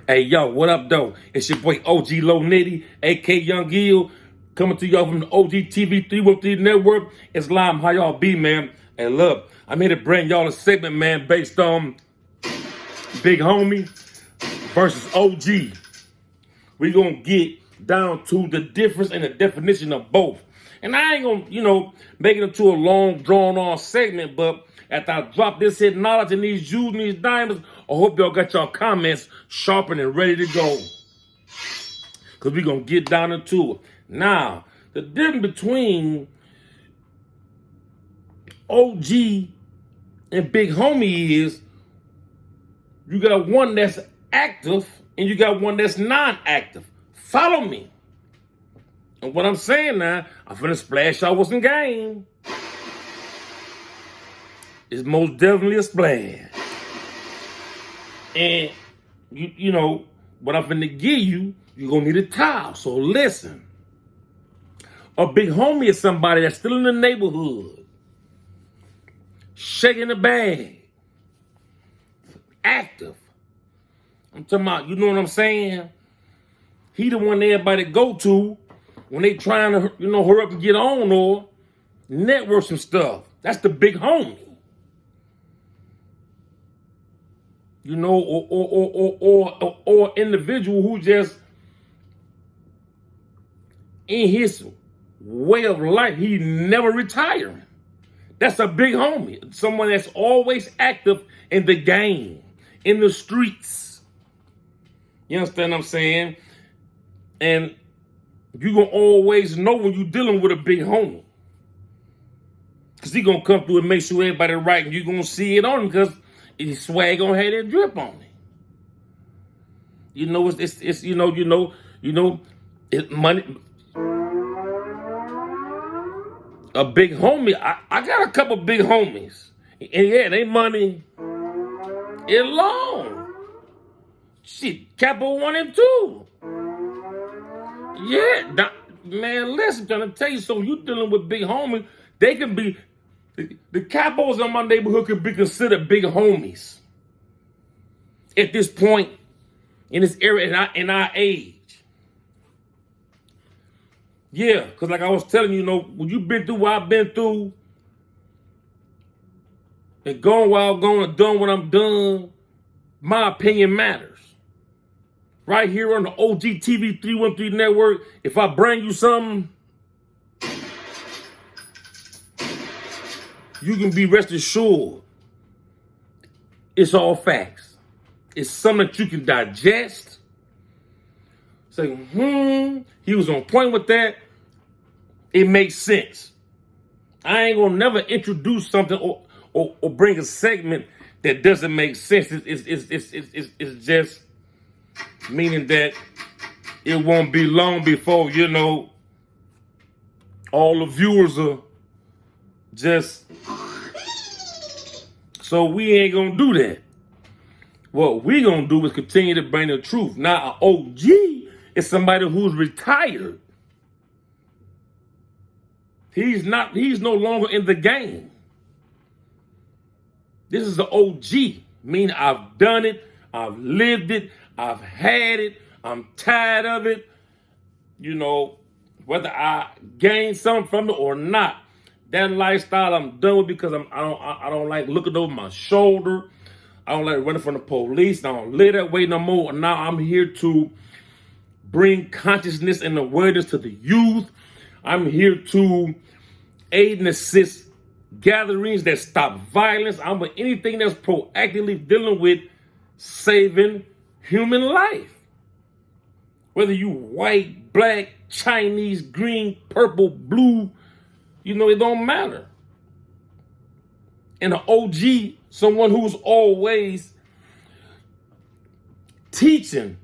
Hey, yo, what up, though? It's your boy OG Low Nitty, a.k.a. YoungEl, coming to y'all from the OG TV 313 Network. It's live. How y'all be, man? Hey, look, I'm here to bring y'all a segment, man, based on Big Homie versus OG. We gonna get down to the difference and the definition of both. And I ain't gonna, make it into a long, drawn-on segment, but after I drop this here knowledge and these jewels and these diamonds, I hope y'all got y'all comments sharpened and ready to go. Because we gonna get down into it. Now, the difference between OG and Big Homie is you got one that's active and you got one that's non-active. Follow me. And what I'm saying now, I'm finna splash y'all with some game. It's most definitely a splash. And, you know, what I'm finna give you, you're gonna need a towel. So listen. A Big Homie is somebody that's still in the neighborhood, shaking the bag, active. I'm talking about, you know what I'm saying? He the one everybody go to when they trying to, hurry up and get on or network some stuff. That's the Big Homie. Or individual who just in his way of life, he never retiring. That's a Big Homie. Someone that's always active in the game, in the streets. You understand what I'm saying? And you're going to always know when you're dealing with a Big Homie. Because he going to come through and make sure everybody right. And you're going to see it on him because his swag going to have that drip on it. It's money. A Big Homie. I got a couple Big Homies. And yeah, they money is long. Shit, Capo 1 and 2. Yeah, man, listen, I'm trying to tell you, so you dealing with Big Homies, they can be, the Capos in my neighborhood could be considered Big Homies at this point in this era, in our age. Yeah, because like I was telling you, when you've been through what I've been through, and gone while I'm gone and done what I'm done, my opinion matters. Right here on the OG TV 313 Network, if I bring you something, you can be rest assured it's all facts. It's something that you can digest. Say, he was on point with that. It makes sense. I ain't gonna never introduce something or bring a segment that doesn't make sense. It's just meaning that it won't be long before, all the viewers are just, so we ain't gonna do that. What we gonna do is continue to bring the truth. Now, an OG is somebody who's retired. He's no longer in the game. This is an OG, meaning I've done it, I've lived it, I've had it, I'm tired of it. Whether I gain something from it or not, that lifestyle I'm done with because I don't like looking over my shoulder. I don't like running from the police. I don't live that way no more. Now I'm here to bring consciousness and awareness to the youth. I'm here to aid and assist gatherings that stop violence. I'm with anything that's proactively dealing with saving human life. Whether you white, black, Chinese, green, purple, blue, it don't matter. And an OG, someone who's always teaching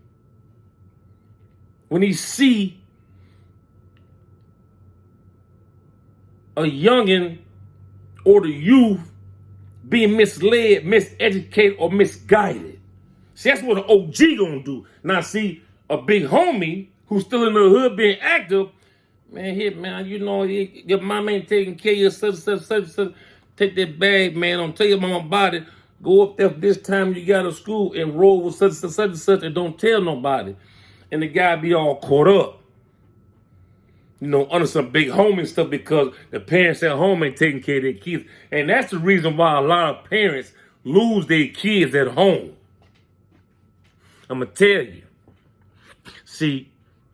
when he see a youngin' or the youth being misled, miseducated, or misguided. See, that's what an OG gonna do. Now, see, a Big Homie who's still in the hood being active, man, your mama ain't taking care of such. Take that bag, man. Don't tell your mama about it. Go up there this time you got to school, enroll with such and such, and don't tell nobody. And the guy be all caught up, under some big homie stuff because the parents at home ain't taking care of their kids. And that's the reason why a lot of parents lose their kids at home. I'm going to tell you. See,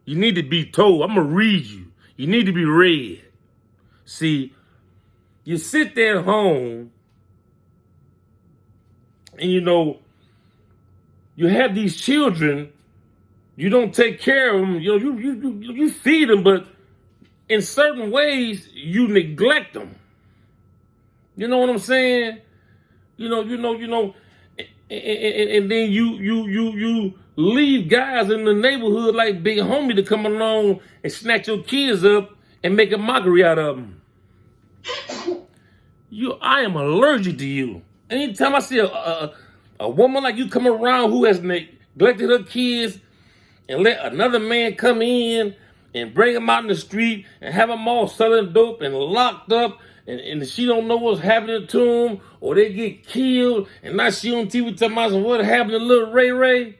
you need to be told. I'm going to read you. You need to be read. See, you sit there at home and, you have these children. You don't take care of them. You feed them, but in certain ways, you neglect them. You know what I'm saying? And then you leave guys in the neighborhood like Big Homie to come along and snatch your kids up and make a mockery out of them. I am allergic to you. Anytime I see a woman like you come around who has neglected her kids and let another man come in and bring them out in the street and have them all selling dope and locked up, and she don't know what's happening to them, or they get killed, and now she on TV talking about what happened to little Ray Ray,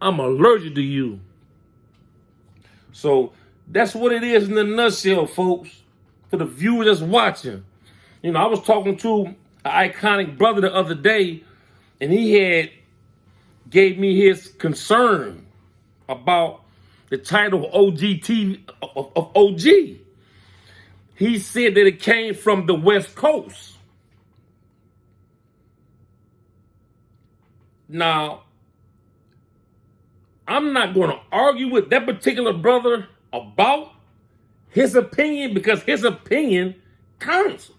I'm allergic to you. So that's what it is in a nutshell, folks. For the viewers that's watching. I was talking to an iconic brother the other day, and he gave me his concern about the title of OG. He said that it came from the West Coast. Now, I'm not going to argue with that particular brother about his opinion because his opinion counts.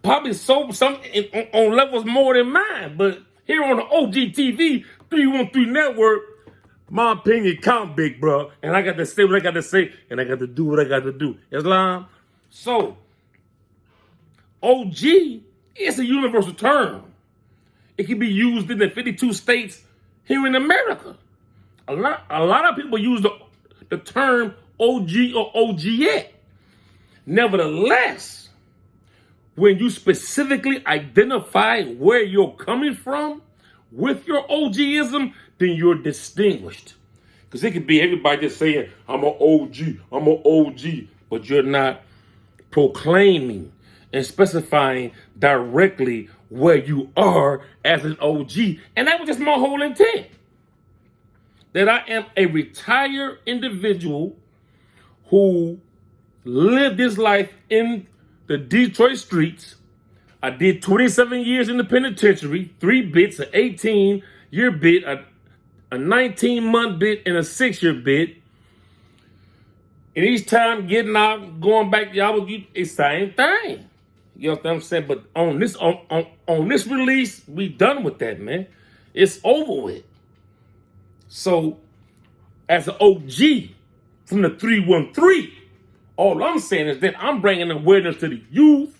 Probably some on levels more than mine, but here on the OG TV 313 network, my opinion count, big bro. And I got to say what I got to say, and I got to do what I got to do. Islam. So, OG is a universal term. It can be used in the 52 states here in America. A lot of people use the term OG or OGette. Nevertheless, when you specifically identify where you're coming from with your OGism, then you're distinguished. Because it could be everybody just saying, I'm an OG, but you're not proclaiming and specifying directly where you are as an OG. And that was just my whole intent. That I am a retired individual who lived this life in the Detroit streets. I did 27 years in the penitentiary, 3 bits, an 18-year bit, a 19-month bit, and a 6-year bit. And each time getting out, going back, y'all would get the same thing. You know what I'm saying? But on this release, we done with that, man. It's over with. So, as an OG from the 313, all I'm saying is that I'm bringing awareness to the youth.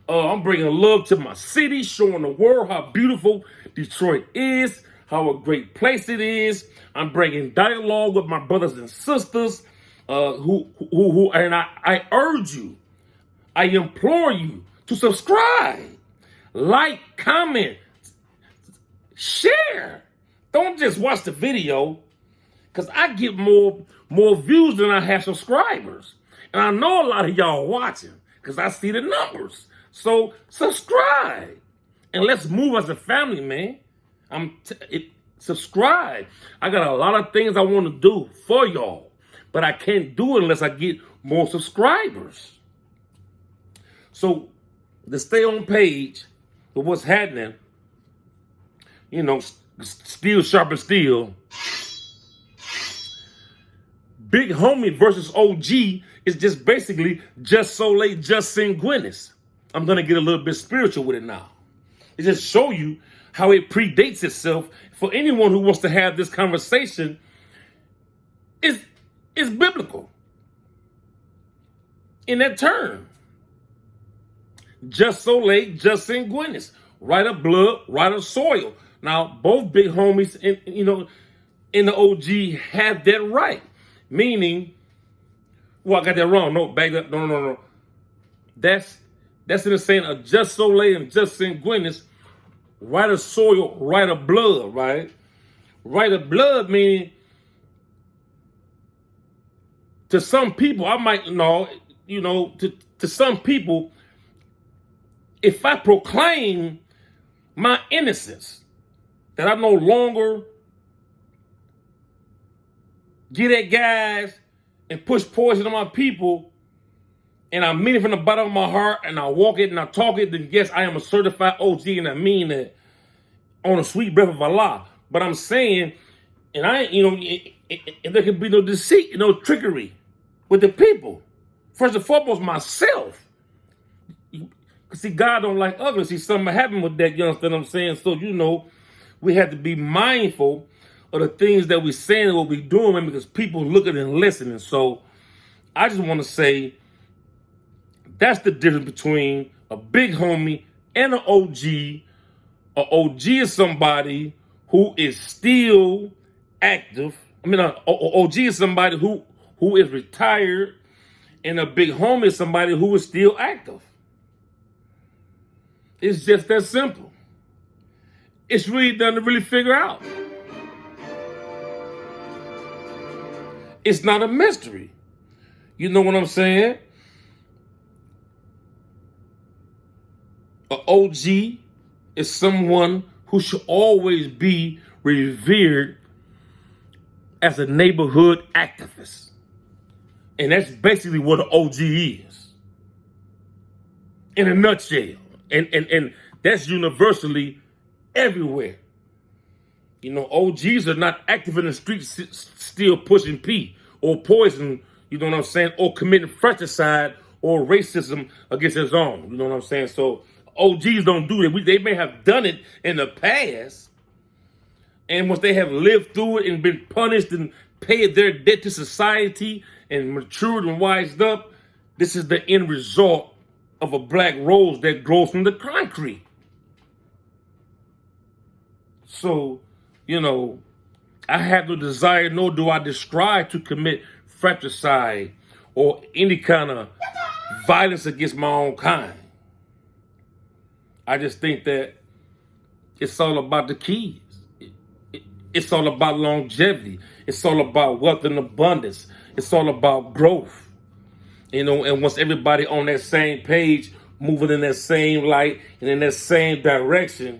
I'm bringing love to my city, showing the world how beautiful Detroit is, how a great place it is. I'm bringing dialogue with my brothers and sisters, and I urge you, I implore you to subscribe, like, comment, share. Don't just watch the video, because I get more views than I have subscribers. And I know a lot of y'all watching, because I see the numbers. So subscribe, and let's move as a family, man. Subscribe. I got a lot of things I want to do for y'all, but I can't do it unless I get more subscribers. So to stay on page with what's happening, steel sharpens steel. Big Homie versus OG is just basically just Soleil, just sanguinis. I'm going to get a little bit spiritual with it now. It just show you how it predates itself. For anyone who wants to have this conversation, it's biblical in that term. Just Soleil, just sanguinis. Right of blood, right of soil. Now, both Big Homies in the OG have that right. Meaning, I got that wrong. No, back up. No. That's That's in the saying of just Soleil and just sanguinis, right of soil, right of blood, right? Right of blood meaning to some people, I might know, to some people, if I proclaim my innocence, that I no longer get at guys and push poison on my people, and I mean it from the bottom of my heart, and I walk it and I talk it, then yes, I am a certified OG, and I mean that on the sweet breath of Allah. But I'm saying, and I, and there can be no deceit, no trickery with the people. First and foremost, myself. See, God don't like ugly. See, something happened with that, you understand what I'm saying? So, we have to be mindful of the things that we're saying and what we're doing, because people looking and listening. So I just want to say that's the difference between a big homie and an OG. An OG is somebody who is still active. I mean, an OG is somebody who is retired, and a big homie is somebody who is still active. It's just that simple. It's really done to really figure out. It's not a mystery. You know what I'm saying? An OG is someone who should always be revered as a neighborhood activist. And that's basically what an OG is. In a nutshell. And that's universally everywhere. OGs are not active in the streets still pushing P or poison, you know what I'm saying, or committing fratricide or racism against his own, you know what I'm saying? So OGs don't do that. They may have done it in the past, and once they have lived through it and been punished and paid their debt to society and matured and wised up, this is the end result of a black rose that grows from the concrete. So, I have no desire, nor do I strive to commit fratricide or any kind of violence against my own kind. I just think that it's all about the keys. It's all about longevity. It's all about wealth and abundance. It's all about growth. And once everybody on that same page, moving in that same light and in that same direction,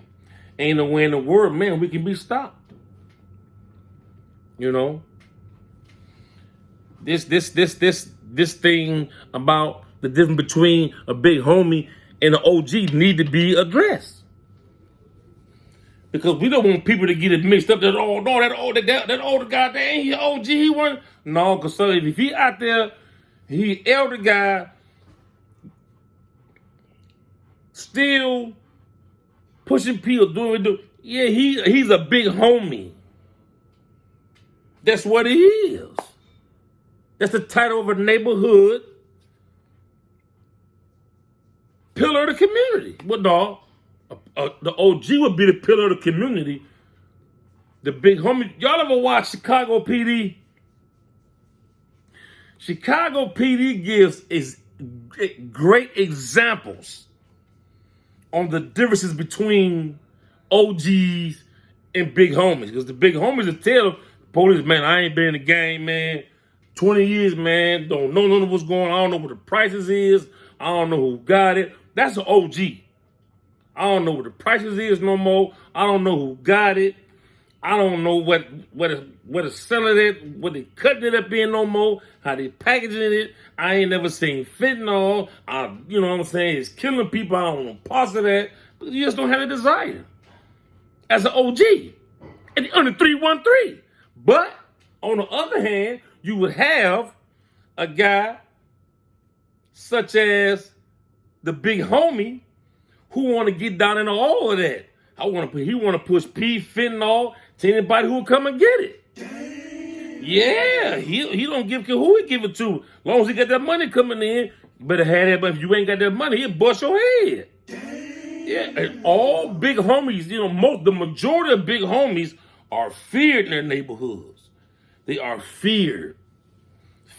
ain't no way in the world, man, we can be stopped. This thing about the difference between a big homie and an OG need to be addressed. Because we don't want people to get it mixed up that, oh, no, that older guy, that ain't he OG, he wasn't. No, because so if he out there, he elder guy, still pushing people, doing, yeah, he's a big homie. That's what he is. That's the title of a neighborhood pillar of the community. Well, dog, the OG would be the pillar of the community. The big homie. Y'all ever watch Chicago PD? Chicago PD gives great examples on the differences between OGs and big homies. Because the big homies will tell police, man, I ain't been in the game, man. 20 years, man. Don't know none of what's going on. I don't know what the prices is. I don't know who got it. That's an OG. I don't know what the prices is no more. I don't know who got it. I don't know what it's selling it, what they cutting it up in no more, how they packaging it. I ain't never seen fentanyl. You know what I'm saying? It's killing people. I don't want parts of that. But you just don't have a desire. As an OG. And under 313. But on the other hand, you would have a guy such as the big homie who want to get down into all of that. He want to push P, fentanyl to anybody who will come and get it. Yeah, he don't give who he give it to. As long as he got that money coming in, you better have that. But if you ain't got that money, he'll bust your head. Yeah, and all big homies, the majority of big homies are feared in their neighborhoods. They are feared,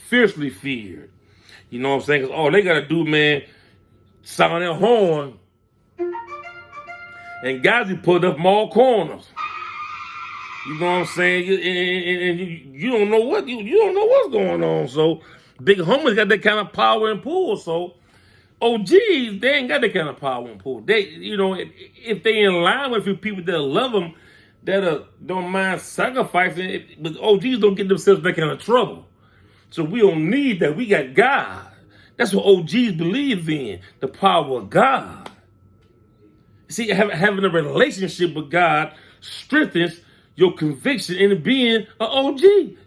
fiercely feared. You know what I'm saying? 'Cause all they gotta do, man, sound that horn, and guys who put up from all corners. You know what I'm saying? And you don't know what you don't know what's going on. So big homies got that kind of power and pull. So OGs, they ain't got that kind of power and pull. They, if they in line with a few people that love them, that don't mind sacrificing, but OGs don't get themselves in that kind of trouble. So we don't need that. We got God. That's what OGs believe in, the power of God. See, having a relationship with God strengthens your conviction in being an OG.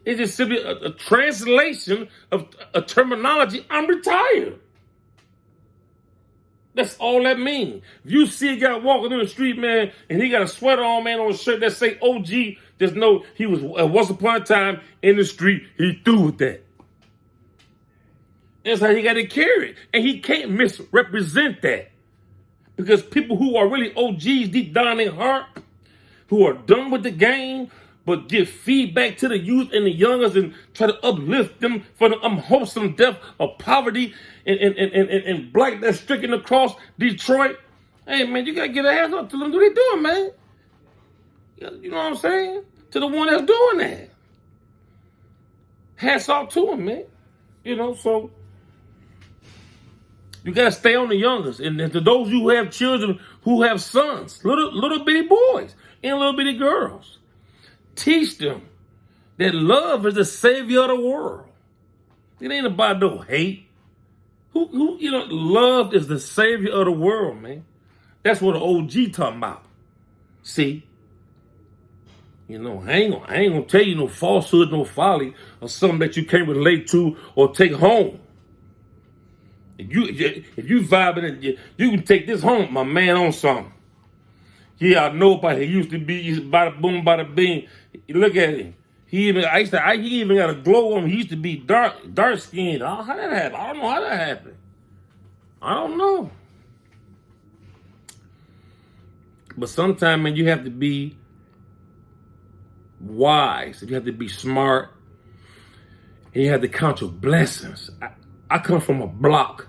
It's just simply a translation of a terminology. I'm retired. That's all that means. If you see a guy walking in the street, man, and he got a sweater on, man, on a shirt that say OG, just know he was once upon a time in the street. He through with that. That's how he got to carry it. And he can't misrepresent that. Because people who are really OGs deep down in their heart, who are done with the game, but give feedback to the youth and the youngers and try to uplift them from the unwholesome depth of poverty and black that's stricken across Detroit. Hey, man, you got to get a hands up to them. What they doing, man? You know what I'm saying? To the one that's doing that. Hats off to them, man. So you got to stay on the youngers. And to those who have children who have sons, little bitty boys and little bitty girls, teach them that love is the savior of the world. It ain't about no hate. Love is the savior of the world, man. That's what an OG talking about. See? I ain't gonna tell you no falsehood, no folly, or something that you can't relate to or take home. If you vibing and you can take this home, my man, on something. Yeah, I know about he used to be bada boom, bada bing. Look at him. He even got a glow on him. He used to be dark skinned. How that happened? I don't know how that happened. I don't know. But sometimes, man, you have to be wise. You have to be smart. And you have to count your blessings. I come from a block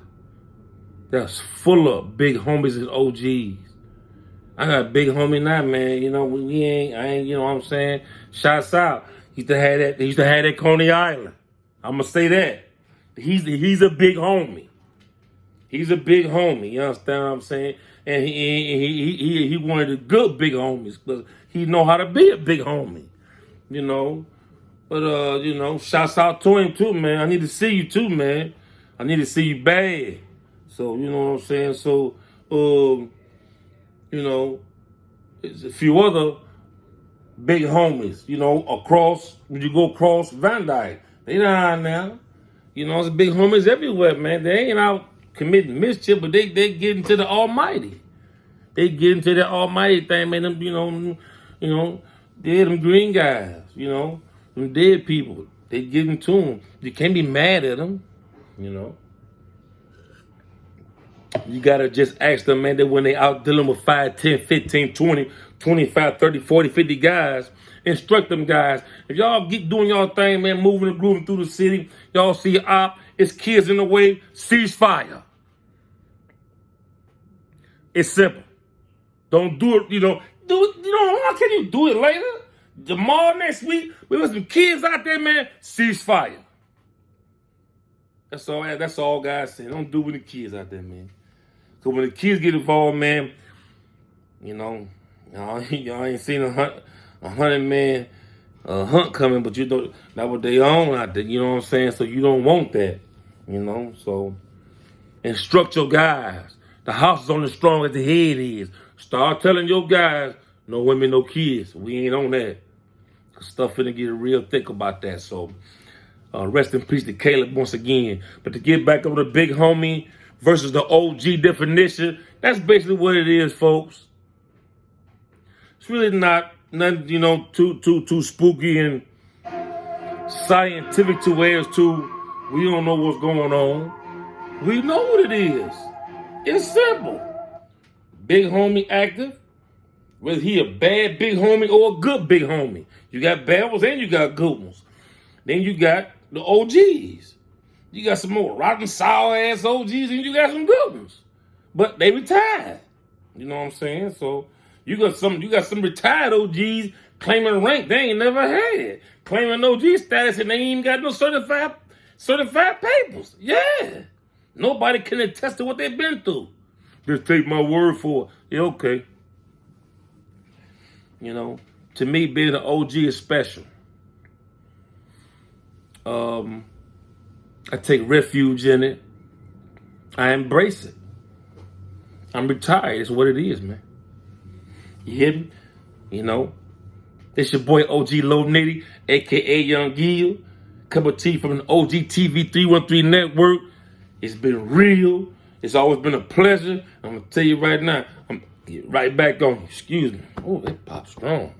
that's full of big homies and OGs. I got a big homie now, man. I ain't, you know what I'm saying? Shouts out. He used to have that Coney Island. I'm going to say that. He's a big homie. He's a big homie. You understand what I'm saying? And he one of the good big homies because he know how to be a big homie. But, shouts out to him too, man. I need to see you too, man. I need to see you bad. So, you know what I'm saying? So, there's a few other big homies, when you go across Van Dyke. They down now. There's big homies everywhere, man. They ain't out committing mischief, but they get into the almighty. They get into that almighty thing, man. Them, they're them green guys, them dead people. They get into them. You can't be mad at them, You got to just ask them, man, that when they out dealing with 5, 10, 15, 20, 25, 30, 40, 50 guys, instruct them guys. If y'all get doing y'all thing, man, moving and grooving through the city, y'all see op, it's kids in the way, cease fire. It's simple. Don't do it, do it, how can you do it later? Tomorrow, next week, we got some kids out there, man, cease fire. That's all guys say. Don't do it with the kids out there, man. Because when the kids get involved, man, y'all ain't seen a 100-man hunt coming, but not what they own out there, you know what I'm saying? So you don't want that, So instruct your guys. The house is only strong as the head is. Start telling your guys, no women, no kids. We ain't on that. Stuff finna get real thick about that. So rest in peace to Caleb once again. But to get back on the big homie versus the OG definition, that's basically what it is, folks. It's really not nothing, too spooky and scientific to where it's too, we don't know what's going on. We know what it is. It's simple. Big homie active, whether he a bad big homie or a good big homie. You got bad ones and you got good ones. Then you got the OGs. You got some more rotten, sour ass OGs and you got some good ones. but they retired. You know what I'm saying? So you got some retired OGs claiming rank they ain't never had, claiming OG status, and they ain't even got no certified papers. Yeah, nobody can attest to what they've been through. Just take my word for it. Yeah, okay. You know, to me, being an OG is special. I take refuge in it. I embrace it. I'm retired. It's what it is, man. You hear me? You know, it's your boy OG Low Nitty, aka YoungEl, coming to you from an OG TV 313 network. It's been real. It's always been a pleasure. I'm gonna tell you right now. I'm get right back on you. Excuse me. Oh, that pop strong.